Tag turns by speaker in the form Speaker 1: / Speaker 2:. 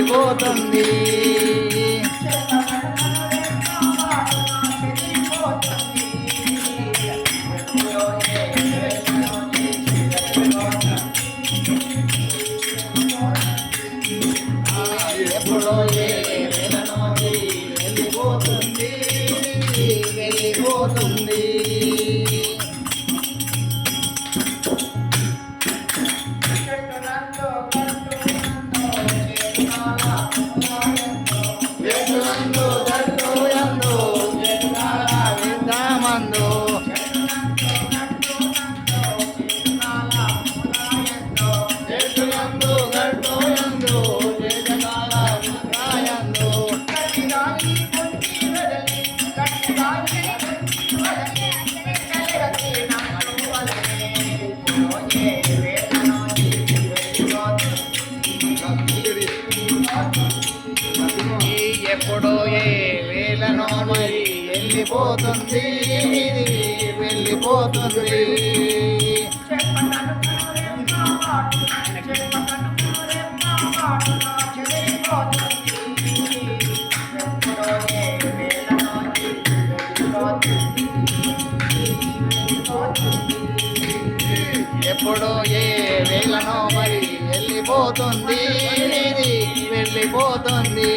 Speaker 1: వెళ్ళిపోతుంది. ఎప్పుడో ఏ వేళలోకి వెళ్ళిపోతుంది, వెళ్ళిపోతుంది. ఎప్పుడో ఏ వేళనో మరి వెళ్ళిపోతుంది, వెళ్ళిపోతుంది. ఎప్పుడో ఏ వేళనో మరి వెళ్ళిపోతుంది, వెళ్ళిపోతుంది.